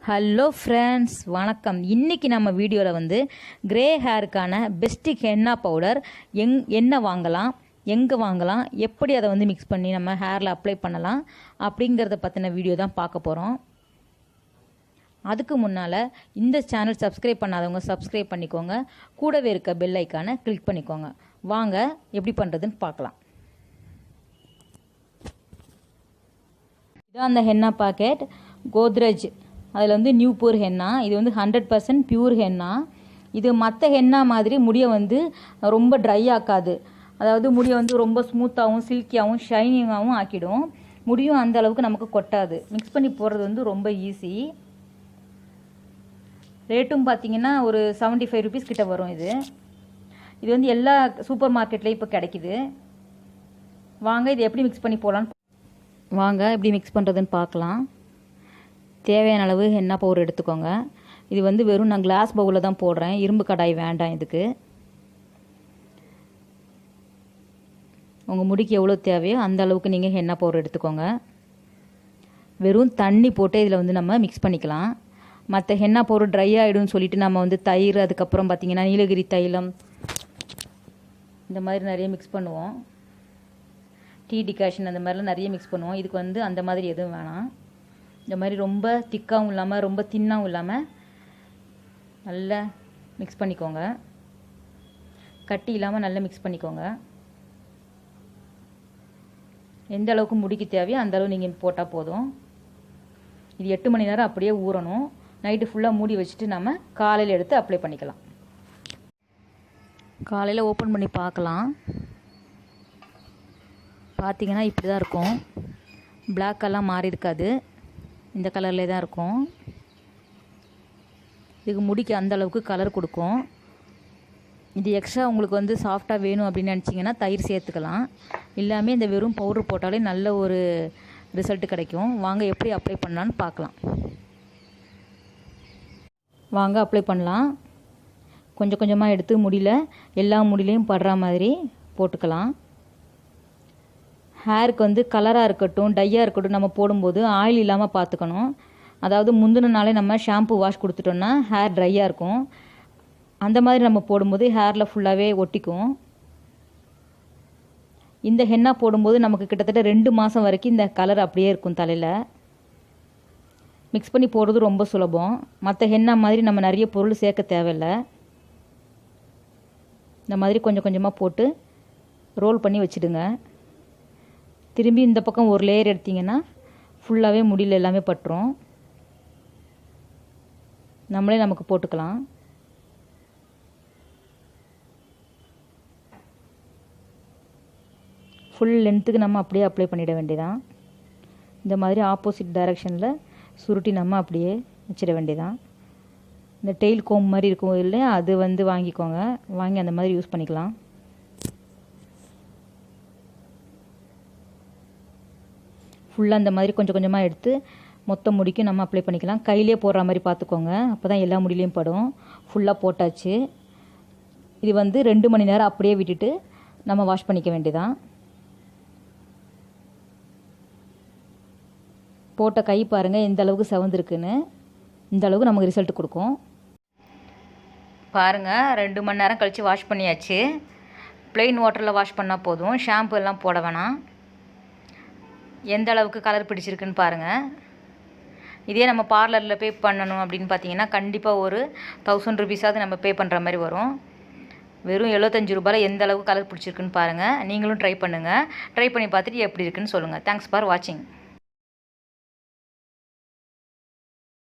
Hello friends, வணக்கம். இன்றைக்கி நம்ம வீடியோவில் வந்து கிரே ஹேருக்கான பெஸ்ட்டு ஹென்னா பவுடர் என்ன வாங்கலாம், எங்கே வாங்கலாம், எப்படி அதை வந்து மிக்ஸ் பண்ணி நம்ம ஹேரில் அப்ளை பண்ணலாம் அப்படிங்கிறத பற்றின வீடியோ தான் பார்க்க போகிறோம். அதுக்கு முன்னால் இந்த சேனல் சப்ஸ்கிரைப் பண்ணாதவங்க சப்ஸ்கிரைப் பண்ணிக்கோங்க, கூடவே இருக்க பெல் ஐக்கானை கிளிக் பண்ணிக்கோங்க. வாங்க எப்படி பண்ணுறதுன்னு பார்க்கலாம். இதான் அந்த ஹென்னா பாக்கெட், கோத்ரெஜ். அதில் வந்து நியூ பூர் ஹென்னா. இது வந்து 100% பியூர் ஹென்னா. இது மற்ற ஹென்னா மாதிரி முடியை வந்து ரொம்ப ட்ரை ஆக்காது. அதாவது முடியை வந்து ரொம்ப ஸ்மூத்தாகவும் சில்கியாகவும் ஷைனிங்காகவும் ஆக்கிடும். முடியும் அந்த அளவுக்கு நமக்கு கொட்டாது. மிக்ஸ் பண்ணி போடுறது வந்து ரொம்ப ஈஸி. ரேட்டும் பார்த்திங்கன்னா ஒரு 75 ருபீஸ் கிட்ட வரும். இது வந்து எல்லா சூப்பர் மார்க்கெட்லேயும் இப்போ கிடைக்கிது. வாங்க இது எப்படி மிக்ஸ் பண்ணி போகலான்னு வாங்க எப்படி மிக்ஸ் பண்ணுறதுன்னு பார்க்கலாம். தேவையான அளவு ஹென்னா பவுடர் எடுத்துக்கோங்க. இது வந்து வெறும் நான் கிளாஸ் பவுலில் தான் போடுறேன், இரும்பு கடாய் வேண்டாம். இதுக்கு உங்கள் முடிக்கு எவ்வளோ தேவையோ அந்த அளவுக்கு நீங்கள் ஹென்னா பவுடர் எடுத்துக்கோங்க. வெறும் தண்ணி போட்டு இதில் வந்து நம்ம மிக்ஸ் பண்ணிக்கலாம். மற்ற ஹென்னா பவுடர் ட்ரை ஆகிடும்னு சொல்லிட்டு நம்ம வந்து தயிர், அதுக்கப்புறம் பார்த்திங்கன்னா நீலகிரி தைலம், இந்த மாதிரி நிறைய மிக்ஸ் பண்ணுவோம். டீ டிகாஷன் அந்த மாதிரிலாம் நிறைய மிக்ஸ் பண்ணுவோம். இதுக்கு வந்து அந்த மாதிரி எதுவும் வேணாம். இந்த மாதிரி ரொம்ப திக்காகவும் இல்லாமல் ரொம்ப தின்னாகவும் இல்லாமல் நல்லா மிக்ஸ் பண்ணிக்கோங்க. கட்டி இல்லாமல் நல்லா மிக்ஸ் பண்ணிக்கோங்க. எந்த அளவுக்கு முடிக்கு தேவையோ அந்த அளவு நீங்கள் போட்டால் போதும். இது 8 மணி நேரம் அப்படியே ஊறணும். நைட்டு ஃபுல்லாக மூடி வச்சுட்டு நம்ம காலையில் எடுத்து அப்ளை பண்ணிக்கலாம். காலையில் ஓப்பன் பண்ணி பார்க்கலாம். பார்த்திங்கன்னா இப்படி தான் இருக்கும். பிளாக்கெல்லாம் மாறி இருக்காது, இந்த கலர்லேயே தான் இருக்கும். இதுக்கு முடிக்கு அந்த அளவுக்கு கலர் கொடுக்கும். இது எக்ஸ்ட்ரா உங்களுக்கு வந்து சாஃப்டாக வேணும் அப்படின்னு நினச்சிங்கன்னா தயிர் சேர்த்துக்கலாம். எல்லாமே இந்த வெறும் பவுட்ரு போட்டாலே நல்ல ஒரு ரிசல்ட் கிடைக்கும். வாங்க எப்படி அப்ளை பண்ணலான்னு பார்க்கலாம். வாங்க அப்ளை பண்ணலாம். கொஞ்சம் கொஞ்சமாக எடுத்து முடியல எல்லா முடியிலையும் படுற மாதிரி போட்டுக்கலாம். ஹேருக்கு வந்து கலராக இருக்கட்டும் டையாக இருக்கட்டும் நம்ம போடும்போது ஆயில் இல்லாமல் பார்த்துக்கணும். அதாவது முந்தின நாளே நம்ம ஷாம்பு வாஷ் கொடுத்துட்டோம்னா ஹேர் ட்ரையாக இருக்கும். அந்த மாதிரி நம்ம போடும்போது ஹேரில் ஃபுல்லாகவே ஒட்டிக்கும். இந்த ஹென்னா போடும்போது நமக்கு கிட்டத்தட்ட 2 மாதம் வரைக்கும் இந்த கலர் அப்படியே இருக்கும் தலையில். மிக்ஸ் பண்ணி போடுறது ரொம்ப சுலபம். மற்ற ஹென்னா மாதிரி நம்ம நிறைய பொருள் சேர்க்க தேவையில்லை. இந்த மாதிரி கொஞ்சம் கொஞ்சமாக போட்டு ரோல் பண்ணி வச்சுடுங்க. திரும்பி இந்த பக்கம் ஒரு லேயர் எடுத்திங்கன்னா ஃபுல்லாகவே முடியல எல்லாமே பட்டுரும். நம்மளே நமக்கு போட்டுக்கலாம். ஃபுல் லென்த்துக்கு நம்ம அப்படியே அப்ளை பண்ணிட வேண்டியதான். இந்த மாதிரி ஆப்போசிட் டைரெக்ஷனில் சுருட்டி நம்ம அப்படியே வச்சிட வேண்டியதான். இந்த டெயில் கோம் மாதிரி இருக்கும் இல்லையா, அது வந்து வாங்கிக்கோங்க. வாங்கி அந்த மாதிரி யூஸ் பண்ணிக்கலாம். ஃபுல்லாக அந்த மாதிரி கொஞ்சம் கொஞ்சமாக எடுத்து மொத்த முடிக்கும் நம்ம அப்ளை பண்ணிக்கலாம். கையிலே போடுற மாதிரி பார்த்துக்கோங்க, அப்போ தான் எல்லா முடியிலையும் படும். ஃபுல்லாக போட்டாச்சு. இது வந்து 2 மணி நேரம் அப்படியே விட்டுட்டு நம்ம வாஷ் பண்ணிக்க வேண்டியதான். போட்ட கை பாருங்கள் எந்த அளவுக்கு செவந்திருக்குன்னு. இந்த அளவுக்கு நமக்கு ரிசல்ட் கொடுக்கும். பாருங்கள் 2 மணி நேரம் கழித்து வாஷ் பண்ணியாச்சு. ப்ளெயின் வாட்டரில் வாஷ் பண்ணால் போதும், ஷாம்பு எல்லாம் போட வேணாம். எந்த அளவுக்கு கலர் பிடிச்சிருக்குன்னு பாருங்கள். இதே நம்ம பார்லரில் பே பண்ணணும் அப்படின்னு பார்த்தீங்கன்னா கண்டிப்பாக ஒரு 1000 ருபீஸாவது நம்ம பே பண்ணுற மாதிரி வரும். வெறும் 75 ரூபாயில் எந்த அளவுக்கு கலர் பிடிச்சிருக்குன்னு பாருங்கள். நீங்களும் ட்ரை பண்ணுங்கள். ட்ரை பண்ணி பார்த்துட்டு எப்படி இருக்குன்னு சொல்லுங்கள். தேங்க்ஸ் ஃபார் வாட்சிங்.